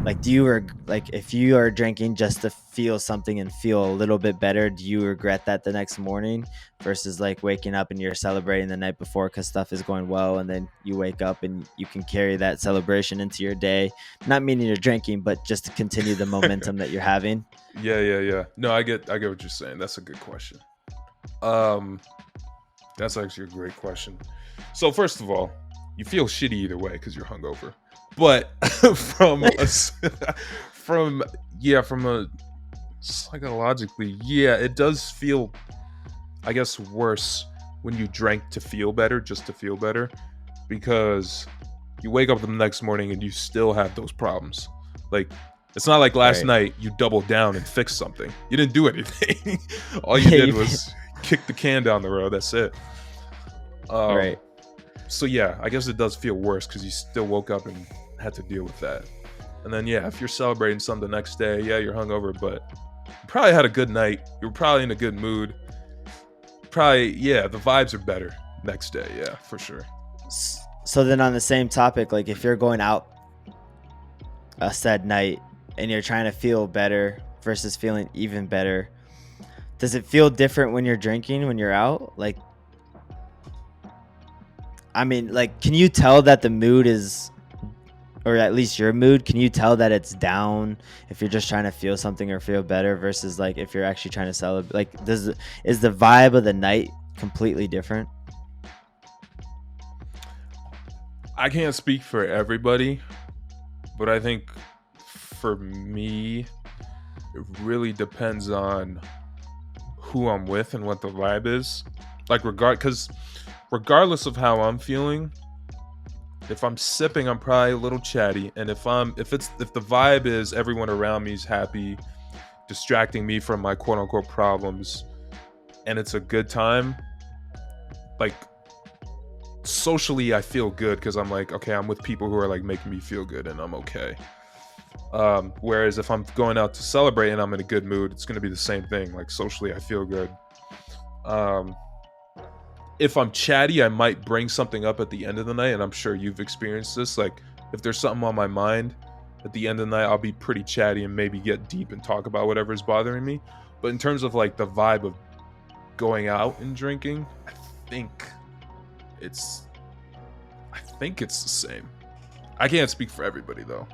Like, do you like if you are drinking just to feel something and feel a little bit better, do you regret that the next morning versus like waking up and you're celebrating the night before because stuff is going well, and then you wake up and you can carry that celebration into your day? Not meaning you're drinking, but just to continue the momentum that you're having. Yeah. No, I get what you're saying. That's a good question. That's actually a great question. So first of all, you feel shitty either way because you're hungover. But from a from a psychologically, yeah, it does feel, I guess, worse when you drank to feel better, just to feel better, because you wake up the next morning and you still have those problems. Like, it's not like last Right. night you doubled down and fixed something. You didn't do anything. All you did was kick the can down the road. That's it. Right. So yeah, I guess it does feel worse because you still woke up and had to deal with that. And then yeah, if you're celebrating something the next day, yeah, you're hungover, but you probably had a good night. You were probably in a good mood. Probably, yeah, the vibes are better next day. Yeah, for sure. So then on the same topic, like if you're going out a said night and you're trying to feel better versus feeling even better, does it feel different when you're drinking when you're out? Like, I mean, like, can you tell that the mood is, or at least your mood, can you tell that it's down if you're just trying to feel something or feel better versus like if you're actually trying to celebrate? Like, is the vibe of the night completely different? I can't speak for everybody, but I think for me, it really depends on who I'm with and what the vibe is. Like, because regardless of how I'm feeling, if I'm sipping, I'm probably a little chatty, and if the vibe is everyone around me is happy, distracting me from my quote unquote problems, and it's a good time, like socially I feel good because I'm like, okay, I'm with people who are like making me feel good and I'm okay. Whereas if I'm going out to celebrate and I'm in a good mood, it's going to be the same thing. Like, socially I feel good. If I'm chatty, I might bring something up at the end of the night, and I'm sure you've experienced this. Like, if there's something on my mind at the end of the night, I'll be pretty chatty and maybe get deep and talk about whatever's bothering me. But in terms of like the vibe of going out and drinking, I think it's the same. I can't speak for everybody though,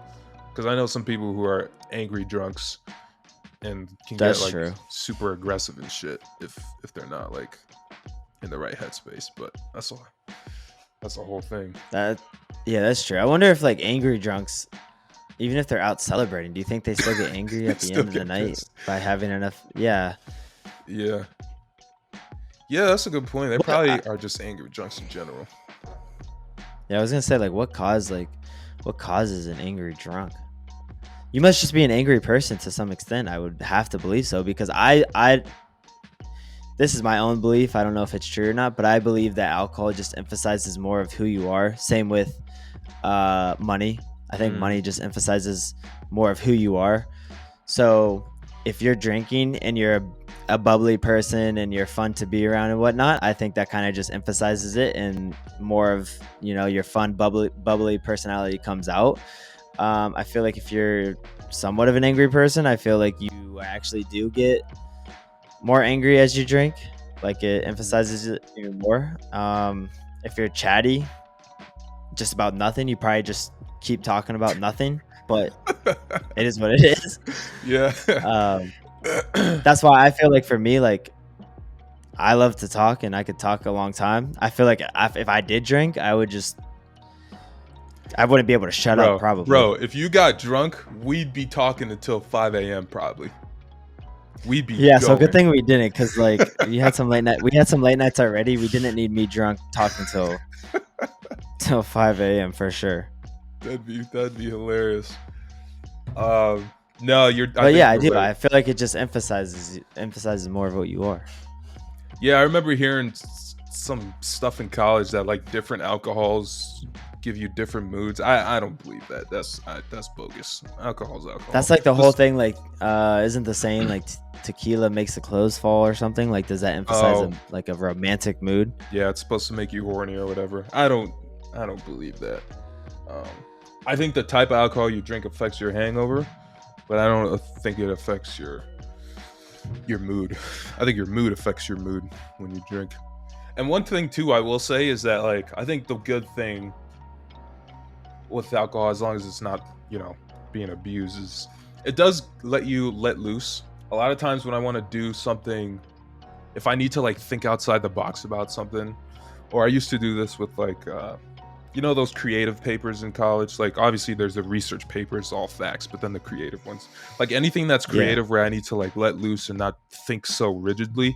because I know some people who are angry drunks and can That's get like true. super aggressive and shit if they're not like in the right headspace. But that's a whole thing. Yeah, that's true. I wonder if like angry drunks, even if they're out celebrating, do you think they still get angry at the Still end of the get night pissed. by having enough? Yeah. Yeah, that's a good point. They probably are just angry drunks in general. Yeah, I was gonna say, like, what causes an angry drunk? You must just be an angry person to some extent. I would have to believe so, because this is my own belief. I don't know if it's true or not, but I believe that alcohol just emphasizes more of who you are. Same with money. I think money just emphasizes more of who you are. So if you're drinking and you're a bubbly person and you're fun to be around and whatnot, I think that kind of just emphasizes it, and more of, your fun, bubbly personality comes out. I feel like if you're somewhat of an angry person, I feel like you actually do get more angry as you drink. Like, it emphasizes it even more. If you're chatty just about nothing, you probably just keep talking about nothing, but it is what it is. Yeah. That's why I feel like for me, like, I love to talk and I could talk a long time. I feel like if I did drink, I wouldn't be able to shut up, probably. Bro, if you got drunk, we'd be talking until 5 a.m. probably. We'd be Yeah, so going. good thing we didn't, because like we had some late nights already. We didn't need me drunk talking till 5 a.m. for sure. That'd be hilarious. No, I do. Right. I feel like it just emphasizes more of what you are. Yeah, I remember hearing some stuff in college that like different alcohols give you different moods. I don't believe that. That's bogus. Alcohol's alcohol. That's like the whole thing. Like, isn't the saying like tequila makes the clothes fall or something? Like, does that emphasize a romantic mood? Yeah, it's supposed to make you horny or whatever. I don't believe that. I think the type of alcohol you drink affects your hangover, but I don't think it affects your mood. I think your mood affects your mood when you drink. And one thing too, I will say is that like I think the good thing with alcohol, as long as it's not being abused, is it does let you let loose. A lot of times when I want to do something, if I need to like think outside the box about something, or I used to do this with like those creative papers in college. Like obviously there's the research papers, all facts, but then the creative ones, like anything that's creative where I need to like let loose and not think so rigidly,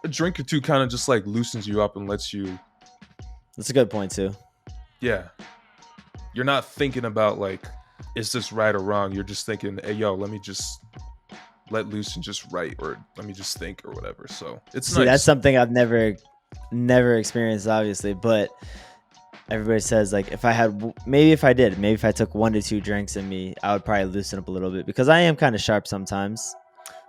a drink or two kind of just like loosens you up and lets you. That's a good point too. Yeah, you're not thinking about like, is this right or wrong? You're just thinking, hey yo, let me just let loose and just write, or let me just think, or whatever. So it's nice. That's something I've never experienced, obviously, but everybody says like if I took 1 to 2 drinks in me, I would probably loosen up a little bit, because I am kind of sharp sometimes.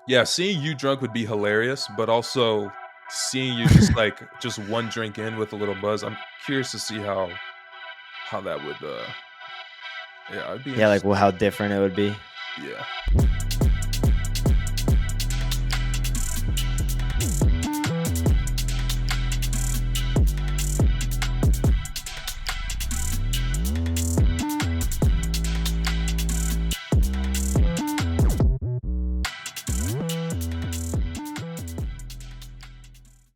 Yeah, seeing you drunk would be hilarious, but also seeing you just like just one drink in with a little buzz, I'm curious to see how that would it'd be like how different it would be. Yeah.